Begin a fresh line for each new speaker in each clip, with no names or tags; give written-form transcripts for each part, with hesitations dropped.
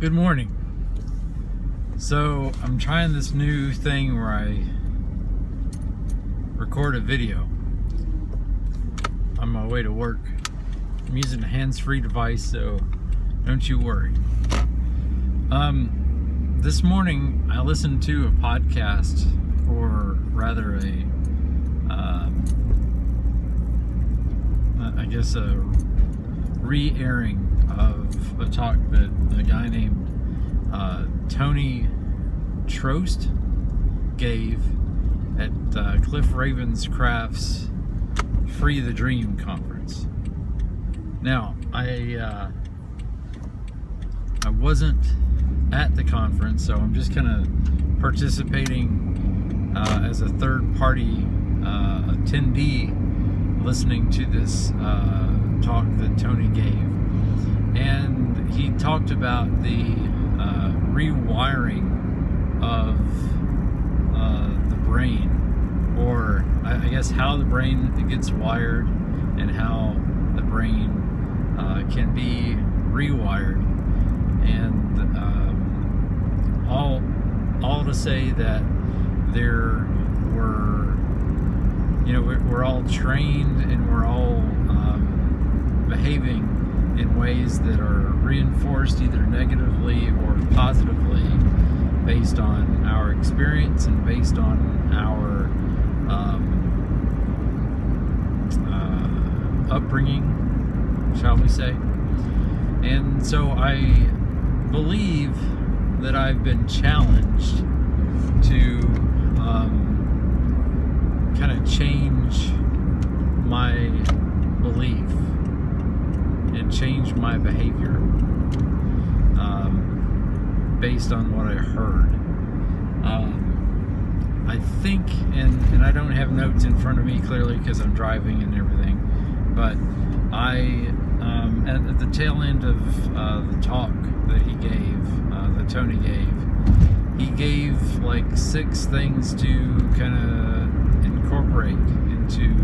Good morning. So I'm trying this new thing where I record a video on my way to work. I'm using a hands-free device, so don't you worry. This morning I listened to a podcast, or rather a re-airing of a talk that a guy named Tony Trost gave at Cliff Ravenscraft's Free the Dream conference. Now, I wasn't at the conference, so I'm just kind of participating as a third-party attendee, listening to this talk that Tony gave. And he talked about the rewiring of the brain, or I guess how the brain gets wired and how the brain can be rewired. And all to say that we're all trained and we're all behaving in ways that are reinforced either negatively or positively based on our experience and based on our upbringing, shall we say. And so I believe that I've been challenged to kind of change my belief and change my behavior based on what I heard. I think, and I don't have notes in front of me clearly because I'm driving and everything, but I at the tail end of the talk that he gave, that Tony gave, he gave like 6 things to kind of incorporate into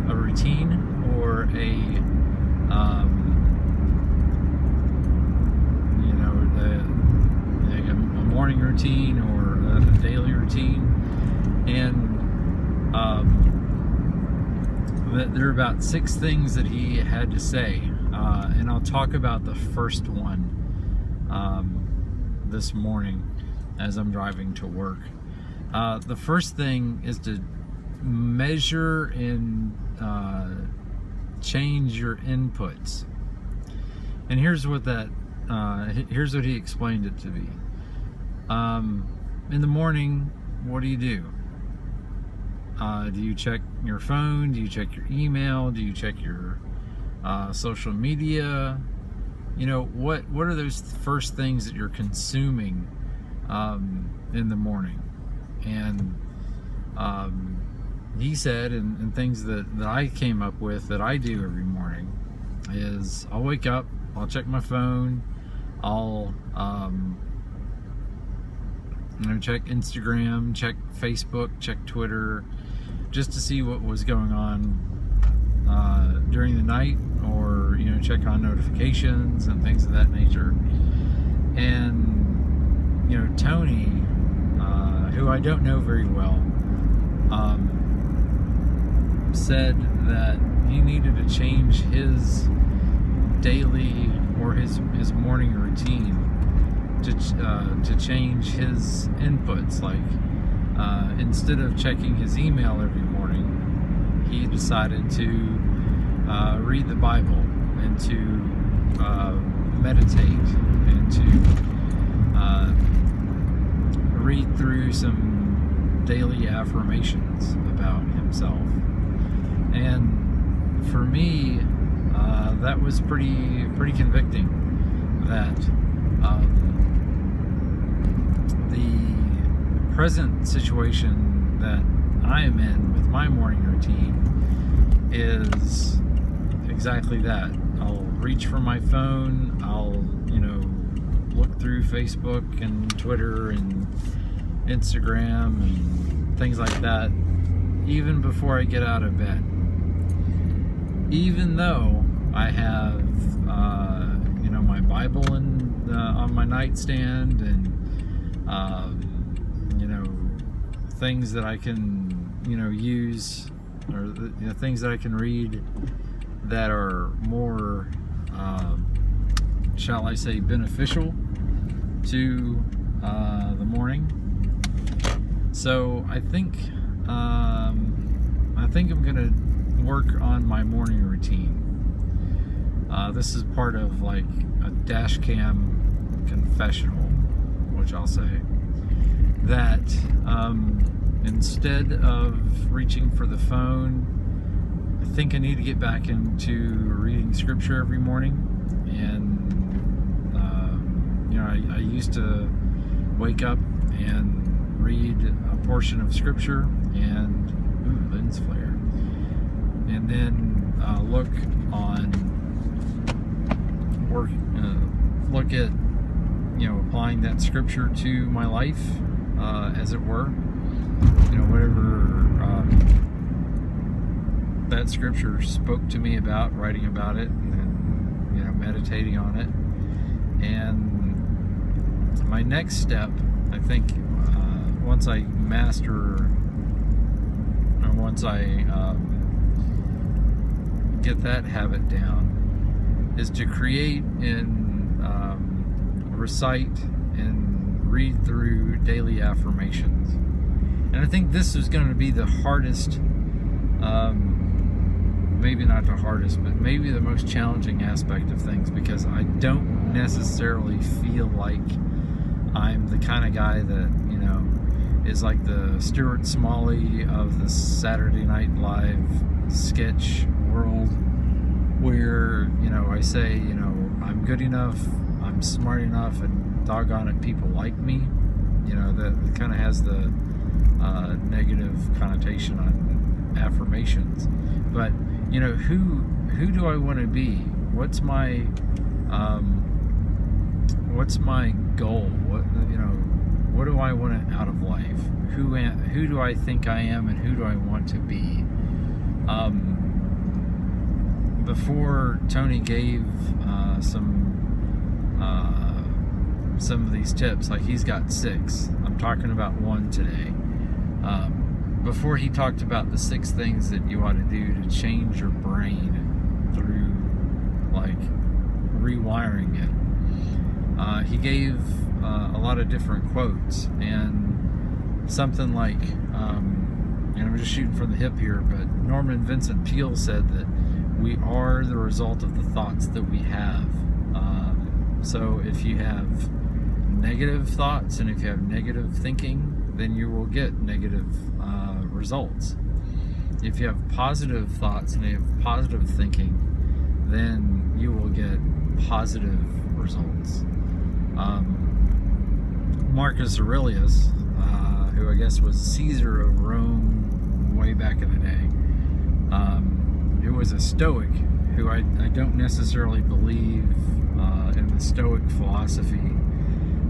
a routine or a morning routine or a daily routine, and there are about 6 things that he had to say, and I'll talk about the first one this morning as I'm driving to work. The first thing is to measure and change your inputs, and here's what he explained it to be. In the morning, what do? Do you check your phone? Do you check your email? Do you check your social media? What are those first things that you're consuming in the morning? And he said, and things that I came up with that I do every morning is I'll wake up, I'll check my phone, I'll check Instagram, check Facebook, check Twitter, just to see what was going on during the night, or check on notifications and things of that nature. And Tony, who I don't know very well, said that he needed to change his daily or his morning routine to change his inputs. Like instead of checking his email every morning, he decided to read the Bible and to meditate and to read through some daily affirmations about himself. And for me, that was pretty convicting, that the present situation that I am in with my morning routine is exactly that. I'll reach for my phone, I'll look through Facebook and Twitter and Instagram and things like that even before I get out of bed, even though I have my Bible in on my nightstand, and things that I can use, or things that I can read that are more shall I say beneficial to the morning. So I think I'm gonna work on my morning routine. This is part of like a DashCam confessional, which I'll say that instead of reaching for the phone, I think I need to get back into reading scripture every morning. And I used to wake up and read a portion of scripture and lens flare, and then look at applying that scripture to my life, as it were. Whatever that scripture spoke to me about, writing about it, and then meditating on it. And my next step, I think, once I get that habit down, is to create and recite and read through daily affirmations. And I think this is going to be the hardest, maybe not the hardest, but maybe the most challenging aspect of things, because I don't necessarily feel like I'm the kind of guy that is like the Stuart Smalley of the Saturday Night Live sketch world, where I say I'm good enough, I'm smart enough, and doggone it, people like me. That kind of has the negative connotation on affirmations. But who do I want to be? What's my goal? What do I want out of life? Who do I think I am, and who do I want to be? Before Tony gave some of these tips, like he's got 6. I'm talking about one today. Before he talked about the 6 things that you ought to do to change your brain through like rewiring it, he gave a lot of different quotes, and something like, and I'm just shooting from the hip here, but Norman Vincent Peale said that we are the result of the thoughts that we have. So if you have negative thoughts and if you have negative thinking, then you will get negative results. If you have positive thoughts and you have positive thinking, then you will get positive results. Marcus Aurelius, who I guess was Caesar of Rome way back in the day, who was a Stoic, who I don't necessarily believe in the Stoic philosophy,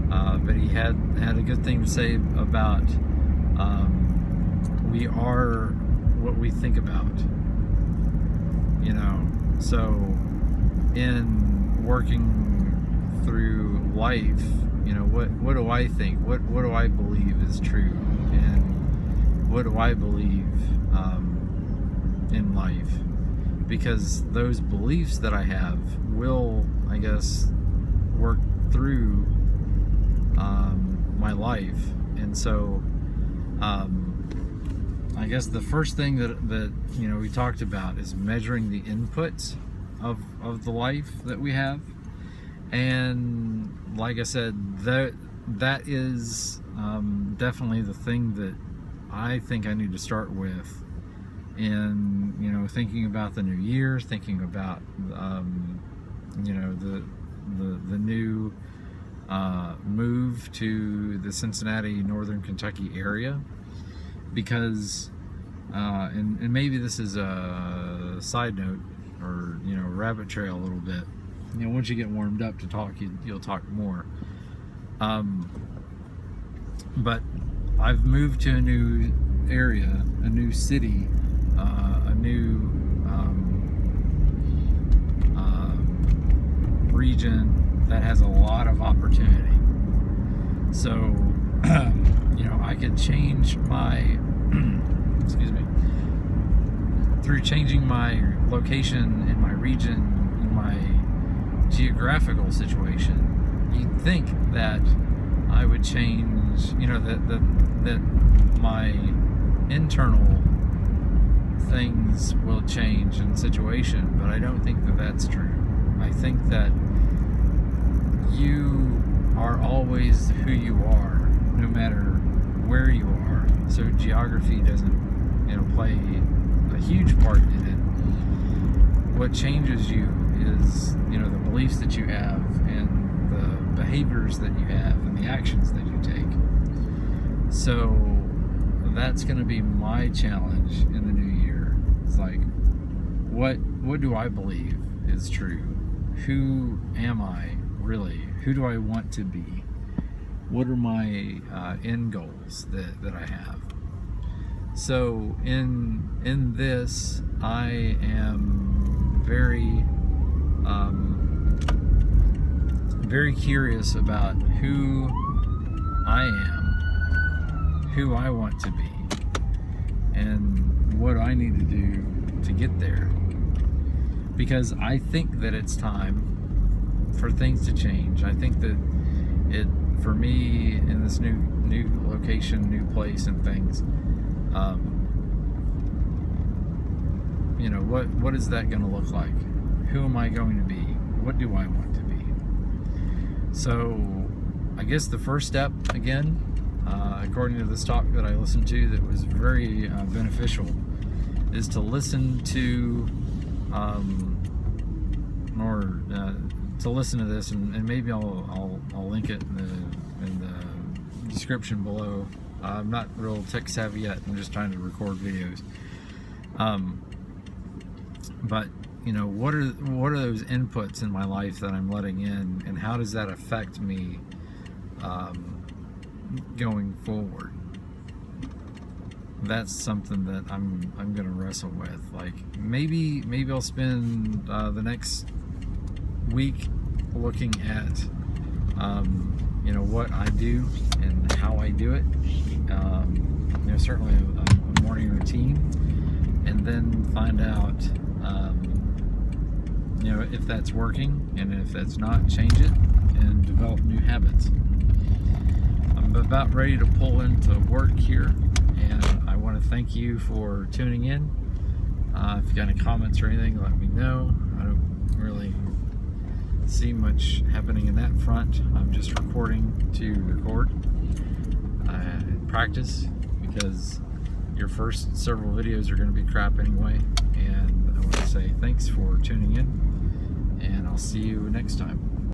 but he had a good thing to say about we are what we think about. So in working through life, what do I think? What do I believe is true? And what do I believe in life? Because those beliefs that I have will, I guess, work through my life. And so I guess the first thing that we talked about is measuring the inputs of the life that we have. And like I said, that is definitely the thing that I think I need to start with in thinking about the new year, thinking about the new move to the Cincinnati, Northern Kentucky area, because and maybe this is a side note or rabbit trail a little bit. Once you get warmed up to talk, you'll talk more. But I've moved to a new area, a new city, a new region that has a lot of opportunity. So, you know, I could change my, excuse me, through changing my location in my region, in my geographical situation, you'd think that I would change, you know, that my internal things will change in situation, but I don't think that that's true. I think that you are always who you are, no matter where you are. So geography doesn't, you know, play a huge part in it. What changes you is, you know, the beliefs that you have and the behaviors that you have and the actions that you take. So that's going to be my challenge in the new year. It's like, what do I believe is true? Who am I really? Who do I want to be? What are my end goals that I have? So in this, I am very very curious about who I am, who I want to be, and what I need to do to get there. Because I think that it's time for things to change. I think that for me, in this new location, new place and things, you know, what is that going to look like? Who am I going to be? What do I want to be? So I guess the first step, again, according to this talk that I listened to that was very beneficial, is to listen to to listen to this, and maybe I'll link it in the description below. I'm not real tech savvy yet. I'm just trying to record videos. But you know, what are those inputs in my life that I'm letting in, and how does that affect me going forward? That's something that I'm going to wrestle with. Like maybe I'll spend the next week looking at you know, what I do and how I do it. You know, certainly a morning routine, and then find out you know, if that's working, and if that's not, change it and develop new habits. I'm about ready to pull into work here, and I want to thank you for tuning in. If you got any comments or anything, let me know. I don't really see much happening in that front. I'm just recording to record, practice, because your first several videos are going to be crap anyway. And I want to say thanks for tuning in, and I'll see you next time.